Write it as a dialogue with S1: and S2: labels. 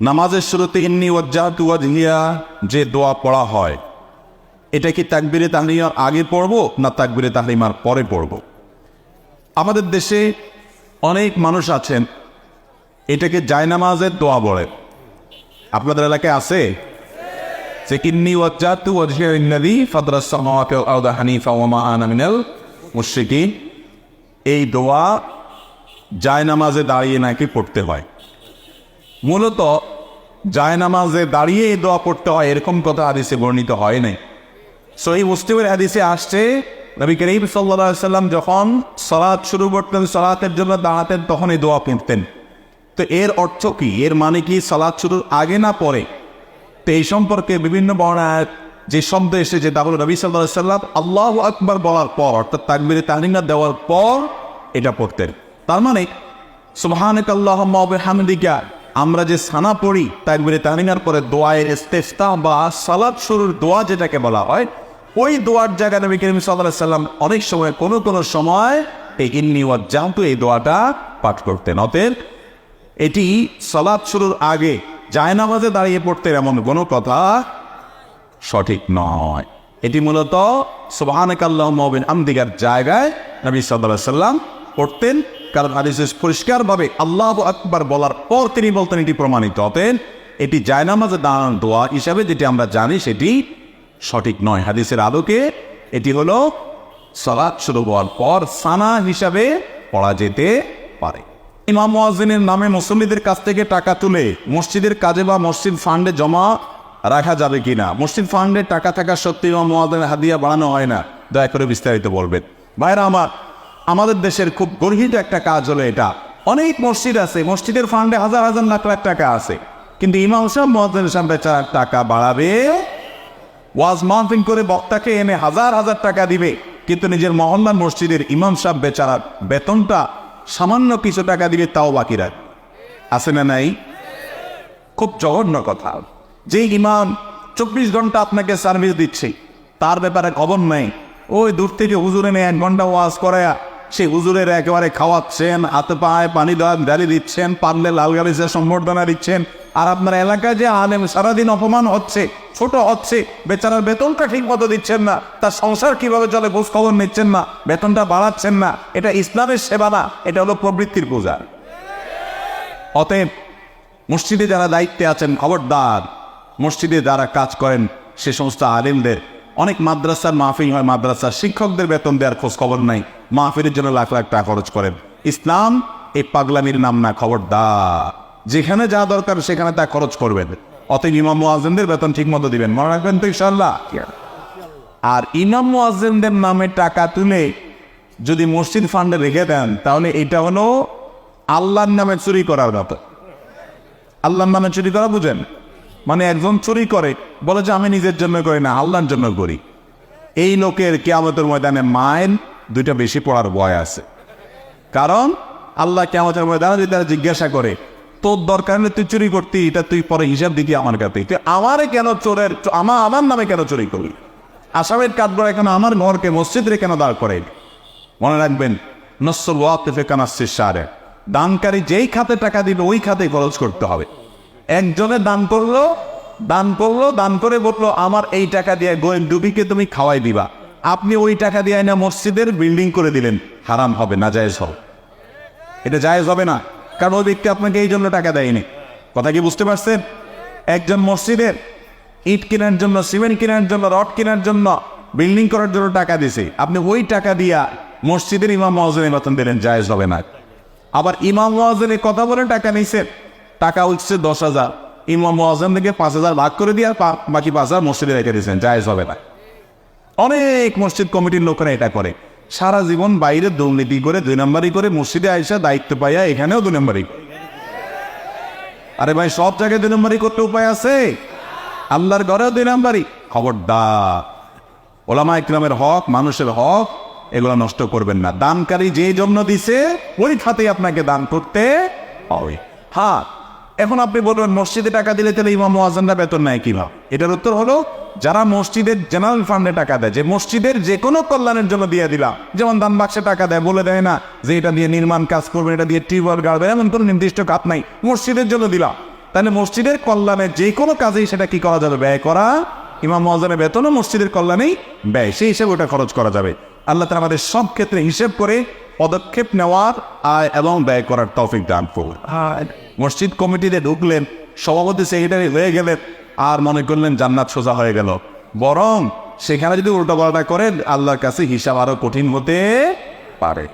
S1: নামাজের শুরুতে ইন্নী ওয়াজ্জাহতু ওয়াজহিয়া যে দোয়া পড়া হয়, এটা কি তাকবীরে তাহরিমার আগে পড়ব না তাকবীরে তাহরিমার পরে পড়ব? আমাদের দেশে অনেক মানুষ আছেন এটাকে জায়নামাজের দোয়া বলে। আপনাদের এলাকায় আছে যে ইন্নী ওয়াজ্জাহতু ওয়াজহিয়া লিল্লাযী ফাতারাস সামাওয়াতি ওয়াল আরদা হানিফা ওয়া মা আনা মিনাল মুশরিকিন। এই দোয়া জায়নামাজে দাঁড়িয়ে নাকি পড়তে হয়। মূলত জায়নামাজে দাঁড়িয়ে এই দোয়া পড়তে হয় এরকম কথা হাদিসে বর্ণিত হয় নাই। সহিহ মুসলিমের হাদিসে আসছে নবী করিম সাল্লাল্লাহু আলাইহি সাল্লাম যখন সালাত শুরু করতেন, সালাতের জন্য দাঁড়াতেন, তখন এই দোয়া পড়তেন। তো এর অর্থ কি? এর মানে কি সালাত শুরুর আগে না পরে? তো এই সম্পর্কে বিভিন্ন বর্ণনায় যে শব্দ এসেছে তা হলো নবী সাল্লাল্লাহু আলাইহি সাল্লাম আল্লাহু আকবার বলার পর, অর্থাৎ তাকবীরে তাহরিমা দেওয়ার পর এটা পড়তেন। তার মানে সুবহানাকাল্লাহুম্মা ওয়া বিহামদিকা আমরা যে সানা পড়ি তাকবীরে তাহরিমার পরে দোয়ায়ের ইস্তিফতাহ বা সালাত শুরুর দোয়া যেটাকে বলা হয়, ওই দোয়ার জায়গায় নবী করিম সাল্লাল্লাহু আলাইহি সাল্লাম অনেক সময় কোনো সময় এই ইন্নী ওয়াজ্জাহতু এই দোয়াটা পাঠ করতেন। অতএব এটি সালাত শুরুর আগে জায়নামাজে দাঁড়িয়ে পড়তে এমন কোনো কথা সঠিক নয়। এটি মূলত সুবহানাকাল্লাহুম্মা ওয়া বিহামদিকার জায়গায় নবী সাল্লাল্লাহু আলাইহি সাল্লাম পড়তেন, কারণ হাদিসে পরিষ্কারভাবে আল্লাহু আকবার বলার পর তিনি বলতেন এটি প্রমাণিত। অতএব এটি জায়নামাজে দাঁড়ানোর দোয়া হিসাবে যেটি আমরা জানি সেটি সঠিক নয়। হাদিসের আলোকে এটি হলো সালাত শুরু হওয়ার পর সানা হিসাবে পড়া যেতে পারে। ইমাম মুয়াজ্জিনের নামে মুসল্লিদের কাছ থেকে টাকা তুলে মসজিদের কাজে বা মসজিদ ফান্ডে জমা রাখা যাবে কিনা? মসজিদ ফান্ডে টাকা থাকা সত্ত্বেও ইমাম মুয়াজ্জিনের হাদিয়া বাড়ানো হয় না, দয়া করে বিস্তারিত বলবেন। ভাইরা আমার, আমাদের দেশের খুব গর্হিত একটা কাজ হলো এটা। অনেক মসজিদ আছে, মসজিদের ফান্ডে হাজার হাজার লাখ লাখ টাকা আছে, কিন্তু ইমাম সাহেব মুয়াজ্জিনের সামনে টাকা বাড়াবে, ওয়াজ মাহফিল করে বক্তাকে এনে হাজার হাজার টাকা দিবে, কিন্তু নিজের মহল্লার মসজিদের ইমাম সাহেব বেচারার বেতনটা সামান্য কিছু টাকা দিবে, তাও বাকি রাখ আছে না নাই? খুব জঘন্য কথা। যে ইমাম 24 ঘন্টা আপনাকে সার্ভিস দিচ্ছে, তার ব্যাপারে খবর নেই, ওই দূর থেকে হুজুরে নিয়ে 1 ঘন্টা ওয়াজ করে সেই হুজুরের একেবারে খাওয়াচ্ছেন, হাতে পায়ে পানি দাঁড়িয়ে দিচ্ছেন, পারলে লাল গালিচা সম্বর্ধনা দিচ্ছেন, আর আপনার এলাকায় যে আলেম সারাদিন অপমান হচ্ছে, ছোট হচ্ছে, বেচারার বেতনটা ঠিক মতো দিচ্ছেন না, তার সংসার কিভাবে চলে খোঁজ খবর নিচ্ছেন না, বেতনটা বাড়াচ্ছেন না। এটা ইসলামের সেবা না, এটা হলো প্রবৃত্তির পূজা। অতএব মসজিদে যারা দায়িত্বে আছেন, খবরদার, মসজিদে যারা কাজ করেন সে সমস্ত আলেমদের, অনেক মাদ্রাসার মাহফিল হয়, মাদ্রাসার শিক্ষকদের বেতন দেওয়ার খোঁজ খবর নাই, মাহফিলের জন্য লাখ লাখ টাকা খরচ করেন। ইসলাম এই পাগলামির নাম না, খবরদার, যেখানে যা দরকার সেখানে তা খরচ করবেন। অতএব ইমাম মুয়াজ্জিনদের বেতন ঠিক মতো দিবেন, মনে রাখবেন তো ইনশাআল্লাহ। আর ইমাম মুয়াজ্জিনদের নামে টাকা তুলে যদি মসজিদ ফান্ডে রেখে দেন, তাহলে এটা হলো আল্লাহর নামে চুরি করার মতো। আল্লাহর নামে চুরি করা বুঝেন? মানে একজন চুরি করে, বলে যে আমি নিজের জন্য করি না, আল্লাহর জন্য করি। এই লোকের কিয়ামতের ময়দানে মাইল 2টা বেশি পড়ার ভয় আছে। কারণ আল্লাহ কিয়ামতের ময়দানে যদি তারা জিজ্ঞাসা করে, তোর দরকার হলে তুই চুরি করতি, এটা তুই পরে হিসাব দিতি আমার কাছে, তুই আমারে কেন চোরের আমার নামে কেন চুরি করলি? আসামের কাঠগড়ায় কেন আমার ঘরকে মসজিদে কেন দাঁড় করে? মনে রাখবেন, নসল ওয়াকিফে কানাসির সারে, দানকারী যেই খাতে টাকা দিবে ওই খাতে খরচ করতে হবে। একজনে দান করলো, দান করে বললো আমার এই টাকা দিয়ে গোয়েন ডুবিকে তুমি খাওয়াই দিবা, আপনি ওই টাকা দিয়ে না মসজিদের বিল্ডিং করে দিলেন, হারাম হবে, না জায়েজ হবে। এটা জায়েজ হবে না, কারণ ওই ব্যক্তি আপনাকে এই জন্য টাকা দেয়নি। কথা কি বুঝতে পারছেন? একজন মসজিদের ইট কেনার জন্য, সিমেন্ট কেনার জন্য, রড কেনার জন্য, বিল্ডিং করার জন্য টাকা দিছে, আপনি ওই টাকা দিয়া মসজিদের ইমাম মুয়াজ্জিনের বেতন দিলেন, জায়েজ হবে না। আবার ইমাম মুয়াজ্জিনের কথা বলে টাকা নিছেন, টাকা হচ্ছে 10,000, ইমাম মুয়াজ্জিন থেকে 5,000 ভাগ করে দিয়ে বাকি 5,000 মসজিদে রেখে দিয়েছেন, জায়েজ হবে না। অনেক মসজিদ কমিটির লোকেরা এটা করে, সারা জীবন বাইরে দুর্নীতি করে, 2 নম্বরই করে, মসজিদে আইসা দায়িত্ব পাইয়া এখানেও 2 নম্বরই। আরে ভাই, সব জায়গায় 2 নম্বরই করতে উপায় আছে, আল্লাহর ঘরেও 2 নম্বরই। খবরদার, ওলামা ইকরামের হক, মানুষের হক, এগুলো নষ্ট করবেন না। দানকারী যে জন্য দিছে ওই খাতে আপনাকে দান করতে হবে। হ্যাঁ, এখন আপনি বলবেন মসজিদে টাকা দিলে তাহলে ইমাম মুয়াজ্জিনরা বেতন নেয় কিভাবে? এটার উত্তর হলো, যারা মসজিদের জেনারেল ফান্ডে টাকা দেয়, যে মসজিদের যে কোনো কল্যাণের জন্য দিয়ে দিলাম, যেমন দান বাক্সে টাকা দেয়, বলে দেয় না যে এটা দিয়ে নির্মাণ কাজ করবেন, এটা দিয়ে টিউবওয়েল গাড়বেন, এমন কোনো নির্দিষ্ট কাজ নাই, মসজিদের জন্য দিলাম, তাহলে মসজিদের কল্যাণে যে কোনো কাজেই সেটা কি করা যাবে, ব্যয় করা। ইমাম মুয়াজ্জিনের বেতনও মসজিদের কল্যাণেই ব্যয়, সেই হিসেবে ওটা খরচ করা যাবে। আল্লাহ তাআলা আমাদের সব ক্ষেত্রে হিসেব করে পদক্ষেপ নেওয়ার আয় এবং ব্যয় করার তৌফিক দান করুন। মসজিদ কমিটিতে ঢুকলেন, সভাপতি সেক্রেটারি হয়ে গেলেন, আর মনে করলেন জান্নাত সোজা হয়ে গেল, বরং সেখানে যদি উল্টো পাল্টা করেন আল্লাহর কাছে হিসাব আরো কঠিন হতে পারে।